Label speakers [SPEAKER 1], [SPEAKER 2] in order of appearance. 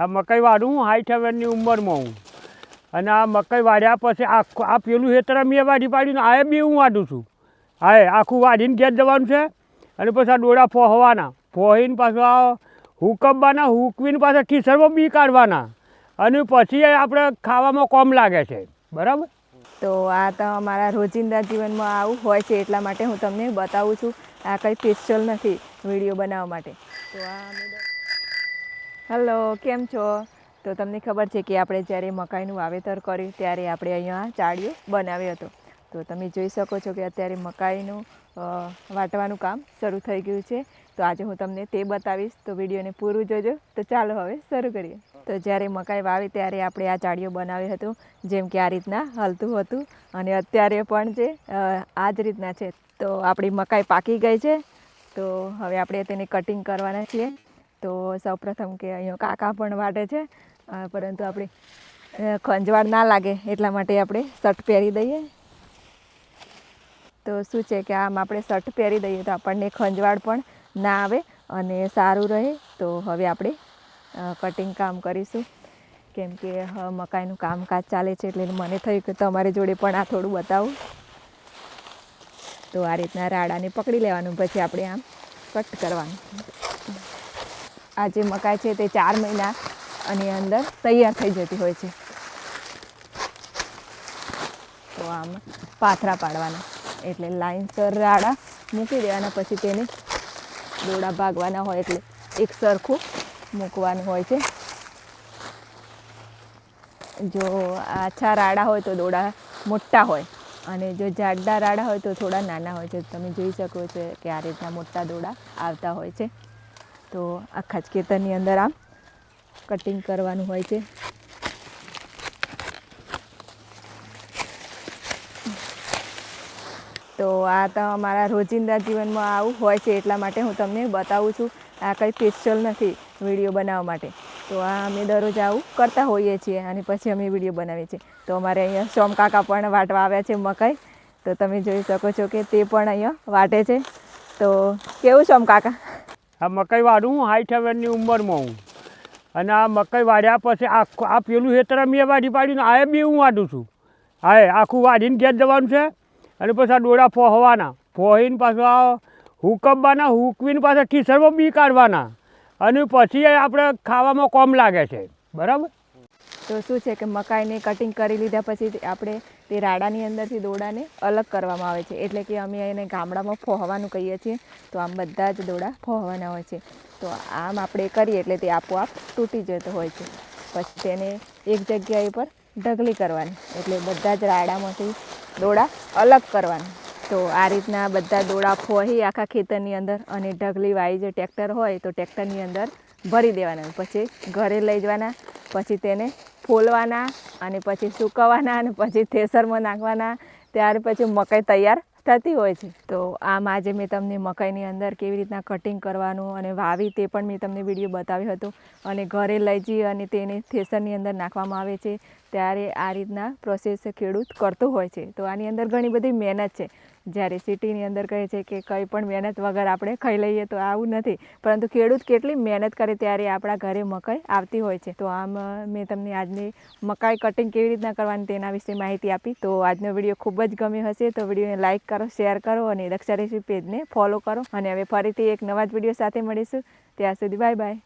[SPEAKER 1] આ મકાઈ વાળું હું 60 ઉંમરમાં હું અને આ મકાઈ વાળ્યા પછી આ પેલું હેતર મેં વાઢી પાડ્યું ને આ બી હું વાઢું છું. હા આખું વાઢીને ઘેર જવાનું છે અને પછી આ ડોળા ફોહવાના ફોહીને પાછું આ હુકવવાના હુકવીને પાછા ટીસરમાં બી કાઢવાના અને પછી આપણે ખાવામાં કોમ લાગે છે. બરાબર.
[SPEAKER 2] તો આ તો અમારા રોજિંદા જીવનમાં આવું હોય છે, એટલા માટે હું તમને બતાવું છું. આ કંઈ સ્પેશિયલ નથી વિડીયો બનાવવા માટે. તો આ હલો, કેમ છો? તો તમને ખબર છે કે આપણે જ્યારે મકાઈનું વાવેતર કર્યું ત્યારે આપણે અહીંયા ચાળિયો બનાવ્યો હતો. તો તમે જોઈ શકો છો કે અત્યારે મકાઈનું વાટવાનું કામ શરૂ થઈ ગયું છે. તો આજે હું તમને તે બતાવીશ, તો વિડીયોને પૂરું જોજો. તો ચાલો હવે શરૂ કરીએ. તો જ્યારે મકાઈ વાવી ત્યારે આપણે આ ચાળિયો બનાવ્યો હતો, જેમ કે આ રીતના હલતું હતું અને અત્યારે પણ જે આ જ રીતના છે. તો આપણી મકાઈ પાકી ગઈ છે. તો હવે આપણે તેને કટિંગ કરવાના છીએ. તો સૌપ્રથમ કે અહીંયા કાકા પણ વાટે છે, પરંતુ આપણે ખંજવાળ ના લાગે એટલા માટે આપણે શર્ટ પહેરી દઈએ. તો શું છે કે આમ આપણે શર્ટ પહેરી દઈએ તો આપણને ખંજવાળ પણ ના આવે અને સારું રહે. તો હવે આપણે કટિંગ કામ કરીશું, કેમ કે મકાઈનું કામકાજ ચાલે છે એટલે મને થયું કે તમારી જોડે પણ આ થોડું બતાવું. તો આ રીતના રાડાને પકડી લેવાનું, પછી આપણે આમ કટ કરવાનું. આ જે મકાઈ છે તે 4 મહિનાની અંદર તૈયાર થઈ જતી હોય છે. તો આમ પાથરા પાડવાના એટલે લાઈનસર રાડા મૂકી દેવાના, પછી તેને દોડા ભાગવાના હોય એટલે એક સરખું મૂકવાનું હોય છે. જો આછા રાડા હોય તો દોડા મોટા હોય અને જો જાડા રાડા હોય તો થોડા નાના હોય છે. તમે જોઈ શકો છો કે આ રીતના મોટા દોડા આવતા હોય છે. તો આખા જ ખેતરની અંદર આમ કટિંગ કરવાનું હોય છે. તો આ તો અમારા રોજિંદા જીવનમાં આવું હોય છે, એટલા માટે હું તમને બતાવું છું. આ કંઈ સ્પેશિયલ નથી વિડીયો બનાવવા માટે. તો આ અમે દરરોજ આવું કરતા હોઈએ છીએ અને પછી અમે વિડીયો બનાવીએ છીએ. તો અમારે અહીંયા સોમકાકા પણ વાટવા આવ્યા છે મકાઈ. તો તમે જોઈ શકો છો કે તે પણ અહીંયા વાટે છે. તો કેવું સોમકાકા?
[SPEAKER 1] આ મકાઈ વાળું હું 60 ઉંમરમાં હું અને આ મકાઈ વાળ્યા પછી આ પેલું હેતર મેં વાઢી પાડ્યું ને આ બી હું વાઢું છું. હા આખું વાઢીને ઘેર જવાનું છે અને પછી આ ડોળા ફોહવાના ફોહીને પાછું આ હુકવવાના હુકવીને પાછા ટીસરમાં બી કાઢવાના અને પછી આપણે ખાવામાં કોમ લાગે છે. બરાબર.
[SPEAKER 2] તો શું છે કે મકાઈને કટિંગ કરી લીધા પછી આપણે તે રાડાની અંદરથી દોડાને અલગ કરવામાં આવે છે. એટલે કે અમે એને ગામડામાં ફોહવાનું કહીએ છીએ. તો આમ બધા જ દોડા ફોહવાના હોય છે. તો આમ આપણે કરીએ એટલે તે આપોઆપ તૂટી જતો હોય છે. પછી તેને એક જગ્યાએ પર ઢગલી કરવાની, એટલે બધા જ રાડામાંથી દોડા અલગ કરવાના. તો આ રીતના બધા દોડા ફોહી આખા ખેતરની અંદર અને ઢગલી વાળી જે ટ્રેક્ટર હોય તો ટ્રેક્ટરની અંદર ભરી દેવાના. પછી ઘરે લઈ જવાના, પછી તેને ફોલવાના અને પછી સૂકવવાના અને પછી થેસરમાં નાખવાના. ત્યાર પછી મકાઈ તૈયાર થતી હોય છે. તો આમ આજે મેં તમને મકાઈની અંદર કેવી રીતના કટિંગ કરવાનું અને વાવી તે પણ મેં તમને વિડીયો બતાવ્યો હતો. અને ઘરે લઈ જઈ અને તેને થેસરની અંદર નાખવામાં આવે છે. ત્યારે આ રીતના પ્રોસેસ ખેડૂત કરતો હોય છે. તો આની અંદર ઘણી બધી મહેનત છે. જ્યારે સિટીની અંદર કહે છે કે કંઈ પણ મહેનત વગર આપણે ખાઈ લઈએ, તો આવું નથી. પરંતુ ખેડૂત કેટલી મહેનત કરે ત્યારે આપણા ઘરે મકાઈ આવતી હોય છે. તો આમ મેં તમને આજની મકાઈ કટિંગ કેવી રીતના કરવાની તેના વિશે માહિતી આપી. તો આજનો વિડીયો ખૂબ જ ગમ્યો હશે તો વિડીયોને લાઇક કરો, શેર કરો અને દક્ષા રેસીપી પેજને ફોલો કરો. અને હવે ફરીથી એક નવા જ વિડીયો સાથે મળીશું. ત્યાં સુધી બાય બાય.